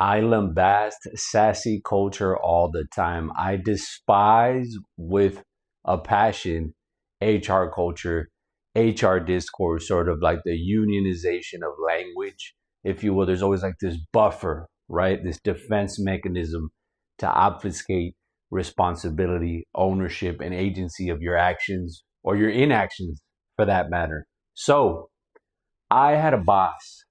I lambast sassy culture all the time. I despise with a passion HR culture, HR discourse, sort of like the unionization of language, if you will. There's always like this buffer, right? This defense mechanism to obfuscate responsibility, ownership, and agency of your actions or your inactions for that matter. So I had a boss.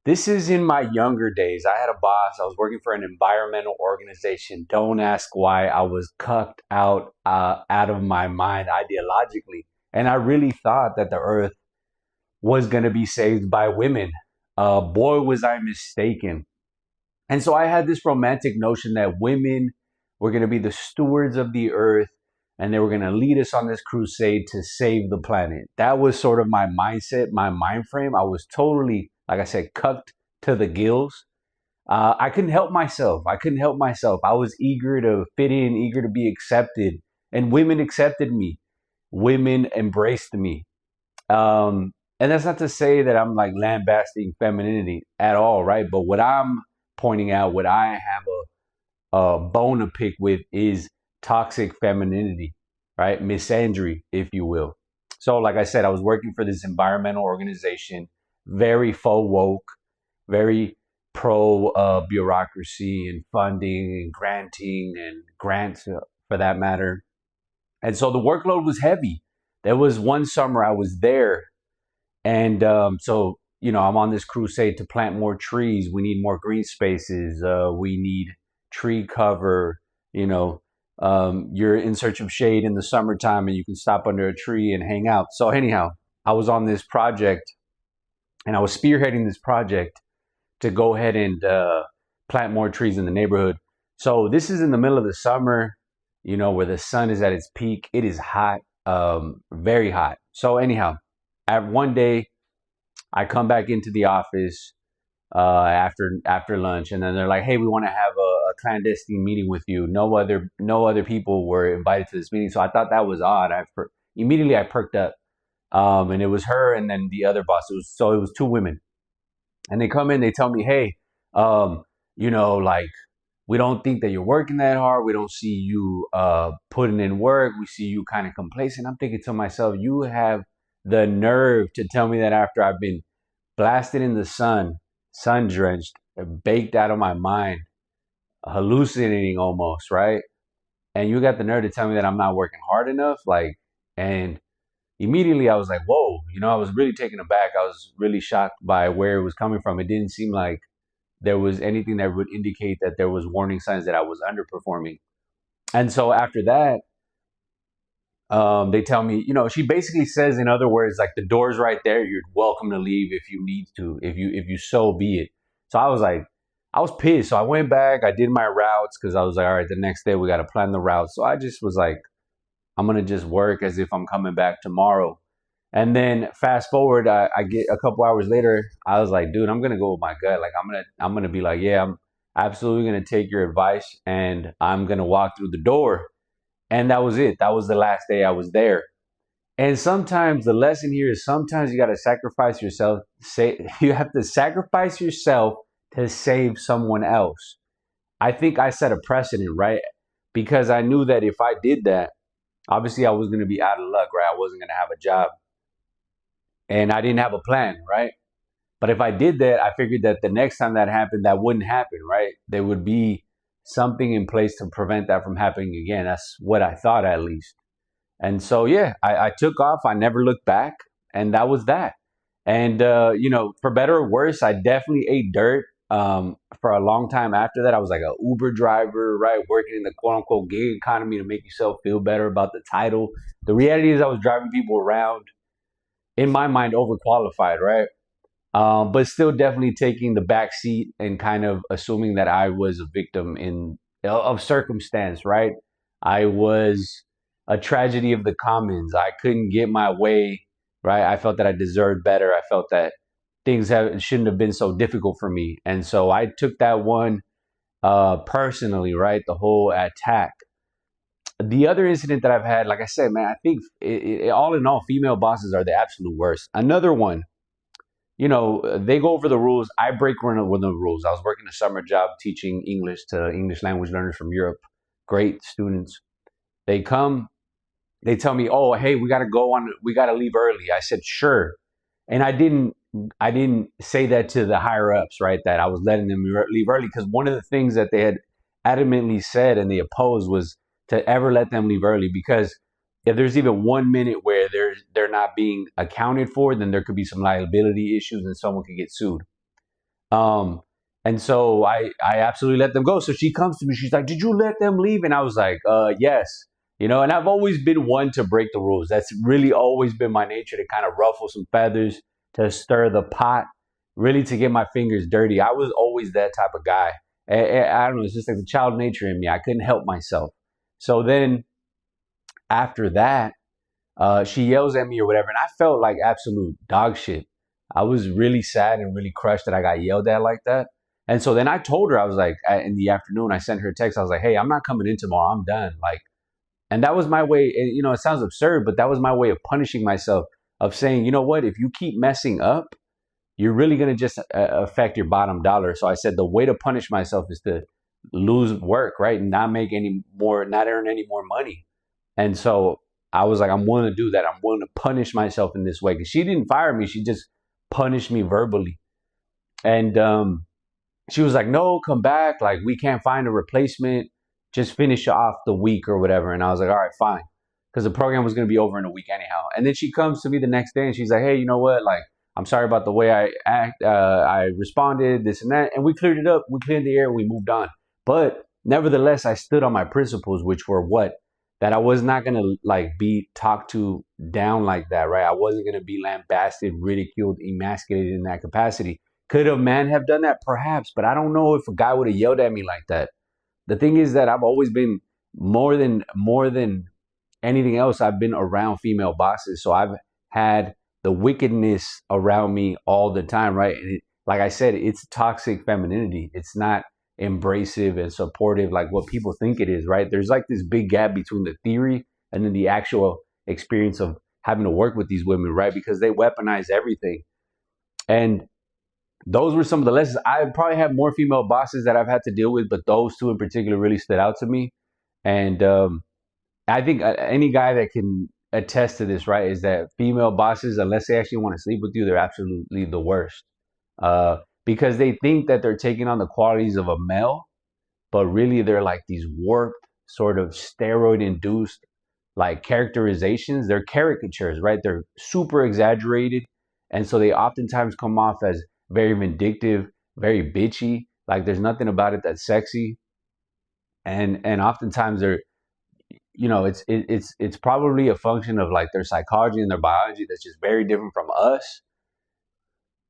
This is in my younger days. I had a boss. I was working for an environmental organization. Don't ask why. I was cucked out of my mind ideologically, and I really thought that the earth was going to be saved by women. Boy, was I mistaken. And so I had this romantic notion that women were going to be the stewards of the earth and they were going to lead us on this crusade to save the planet. That was sort of my mindset, my mind frame. I was totally, like I said, cucked to the gills. I couldn't help myself. I couldn't help myself. I was eager to fit in, eager to be accepted, and women accepted me. Women embraced me. And that's not to say that I'm like lambasting femininity at all, right? But what I'm pointing out, what I have a bone to pick with is toxic femininity, right? Misandry, if you will. So, like I said, I was working for this environmental organization, very faux woke, very pro bureaucracy and funding and granting and grants for that matter. And so the workload was heavy. There was one summer I was there, and I'm on this crusade to plant more trees. We need more green spaces. We need tree cover. You're in search of shade in the summertime, and you can stop under a tree and hang out. So anyhow, I was on this project, and I was spearheading this project to go ahead and plant more trees in the neighborhood. So this is in the middle of the summer, where the sun is at its peak. It is hot, very hot. So anyhow, at one day, I come back into the office after lunch, and then they're like, "Hey, we want to have a clandestine meeting with you. No other people were invited to this meeting." So I thought that was odd. Immediately I perked up, and it was her and then the other boss. It was two women, and they come in. They tell me, "Hey, like we don't think that you're working that hard. We don't see you putting in work. We see you kind of complacent." I'm thinking to myself, you have the nerve to tell me that after I've been blasted in the sun drenched, baked out of my mind, hallucinating almost, right? And you got the nerve to tell me that I'm not working hard enough, and immediately I was like, whoa, I was really taken aback. I was really shocked by where it was coming from. It didn't seem like there was anything that would indicate that there was warning signs that I was underperforming. And so after that, they tell me, she basically says, in other words, like, the door's right there. You're welcome to leave if you need to, if you so be it. So I was pissed. So I went back. I did my routes because I was like, all right, the next day we got to plan the route. So I just was like, I'm gonna just work as if I'm coming back tomorrow. And then fast forward, I get a couple hours later. I was like, dude, I'm gonna go with my gut. Like I'm gonna be like, yeah, I'm absolutely gonna take your advice, and I'm gonna walk through the door. And that was it. That was the last day I was there. And sometimes the lesson here is sometimes you got to sacrifice yourself. You have to sacrifice yourself to save someone else. I think I set a precedent, right? Because I knew that if I did that, obviously I was going to be out of luck, right? I wasn't going to have a job, and I didn't have a plan, right? But if I did that, I figured that the next time that happened, that wouldn't happen, right? There would be something in place to prevent that from happening again. That's what I thought, at least. And so, yeah, I took off. I never looked back. And that was that. And, for better or worse, I definitely ate dirt. For a long time after that, I was like an Uber driver, right? Working in the quote unquote gig economy to make yourself feel better about the title. The reality is I was driving people around, in my mind, overqualified, right? But still definitely taking the back seat and kind of assuming that I was a victim of circumstance, right? I was a tragedy of the commons. I couldn't get my way, right? I felt that I deserved better. I felt that shouldn't have been so difficult for me. And so I took that one personally, right? The whole attack. The other incident that I've had, like I said, man, I think all in all, female bosses are the absolute worst. Another one, they go over the rules. I break one of the rules. I was working a summer job teaching English to English language learners from Europe. Great students. They come, they tell me, "Oh, hey, we got to leave early." I said, "Sure." And I didn't say that to the higher ups, right? That I was letting them leave early, because one of the things that they had adamantly said and they opposed was to ever let them leave early, because if there's even 1 minute where they're not being accounted for, then there could be some liability issues and someone could get sued. Um, and so I absolutely let them go. So she comes to me, she's like, "Did you let them leave?" And I was like, yes. And I've always been one to break the rules. That's really always been my nature, to kind of ruffle some feathers, to stir the pot, really to get my fingers dirty. I was always that type of guy. I don't know, it's just like the child nature in me. I couldn't help myself. So then after that, she yells at me or whatever, and I felt like absolute dog shit. I was really sad and really crushed that I got yelled at like that. And so then I told her, I was like, in the afternoon, I sent her a text. I was like, "Hey, I'm not coming in tomorrow. I'm done." Like, and that was my way. It sounds absurd, but that was my way of punishing myself, of saying, you know what, if you keep messing up, you're really going to just affect your bottom dollar. So I said the way to punish myself is to lose work, right? And not make any more, not earn any more money. And so I was like, I'm willing to do that. I'm willing to punish myself in this way. Because she didn't fire me. She just punished me verbally. And she was like, "No, come back. Like, we can't find a replacement. Just finish off the week or whatever." And I was like, "All right, fine." Because the program was going to be over in a week anyhow. And then she comes to me the next day and she's like, "Hey, you know what? Like, I'm sorry about the way I responded, this and that." And we cleared it up. We cleared the air. And we moved on. But nevertheless, I stood on my principles, which were what? That I was not going to like be talked to down like that, right? I wasn't going to be lambasted, ridiculed, emasculated in that capacity. Could a man have done that? Perhaps. But I don't know if a guy would have yelled at me like that. The thing is that I've always been more than anything else, I've been around female bosses. So I've had the wickedness around me all the time, right? And like I said, it's toxic femininity. It's not embracive and supportive like what people think it is, right? There's like this big gap between the theory and then the actual experience of having to work with these women, right? Because they weaponize everything. And those were some of the lessons. I probably have more female bosses that I've had to deal with, but those two in particular really stood out to me. And I think any guy that can attest to this, right, is that female bosses, unless they actually want to sleep with you, they're absolutely the worst. Because they think that they're taking on the qualities of a male, but really they're like these warped, sort of steroid induced like characterizations. They're caricatures, right? They're super exaggerated. And so they oftentimes come off as very vindictive, very bitchy. Like there's nothing about it that's sexy. And oftentimes they're, it's probably a function of like their psychology and their biology that's just very different from us.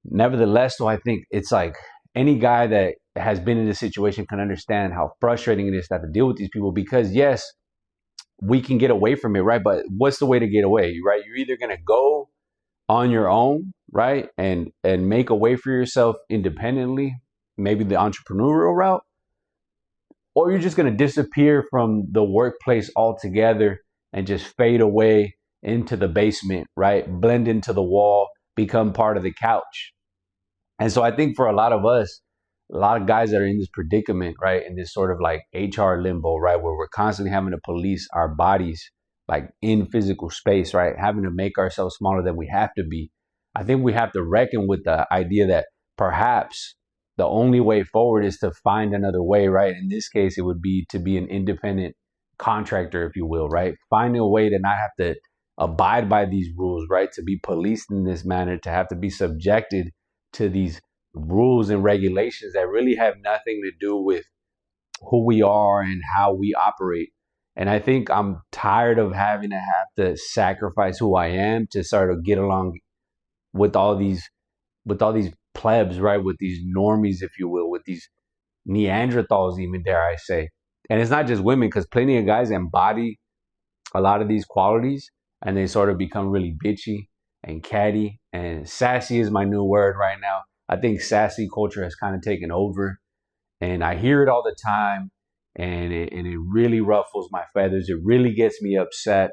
Nevertheless, though, I think it's like any guy that has been in this situation can understand how frustrating it is to have to deal with these people, because yes, we can get away from it, right? But what's the way to get away, right? You're either going to go on your own, right? And make a way for yourself independently, maybe the entrepreneurial route, or you're just going to disappear from the workplace altogether and just fade away into the basement, right? Blend into the wall, become part of the couch. And so I think for a lot of us, a lot of guys that are in this predicament, right, in this sort of like HR limbo, right, where we're constantly having to police our bodies like in physical space, right, having to make ourselves smaller than we have to be. I think we have to reckon with the idea that perhaps the only way forward is to find another way, right? In this case, it would be to be an independent contractor, if you will, right? Finding a way to not have to abide by these rules, right? To be policed in this manner, to have to be subjected to these rules and regulations that really have nothing to do with who we are and how we operate. And I think I'm tired of having to have to sacrifice who I am to sort of get along with all these plebs, right? With these normies, if you will, with these Neanderthals, even dare I say. And it's not just women, because plenty of guys embody a lot of these qualities and they sort of become really bitchy and catty, and sassy is my new word right now. I think sassy culture has kind of taken over, and I hear it all the time, and it really ruffles my feathers. It really gets me upset.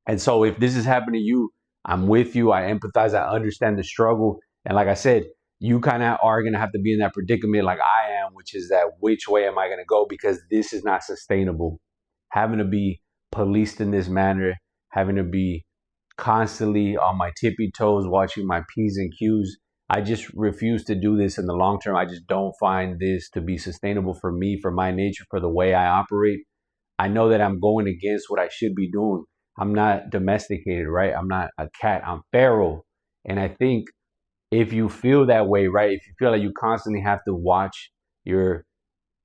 And so if this has happened to you, I'm with you. I empathize. I understand the struggle. And like I said, you kind of are going to have to be in that predicament like I am, which is that which way am I going to go? Because this is not sustainable. Having to be policed in this manner, having to be constantly on my tippy toes, watching my P's and Q's. I just refuse to do this in the long term. I just don't find this to be sustainable for me, for my nature, for the way I operate. I know that I'm going against what I should be doing. I'm not domesticated, right? I'm not a cat. I'm feral. And I think if you feel that way, right? If you feel like you constantly have to watch your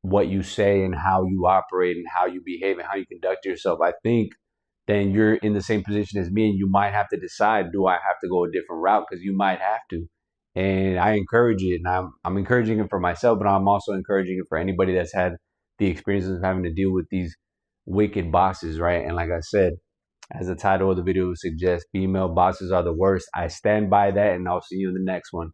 what you say and how you operate and how you behave and how you conduct yourself, I think then you're in the same position as me and you might have to decide, do I have to go a different route? Because you might have to. And I encourage it. And I'm encouraging it for myself, but I'm also encouraging it for anybody that's had the experiences of having to deal with these wicked bosses, right? And like I said, as the title of the video suggests, female bosses are the worst. I stand by that, and I'll see you in the next one.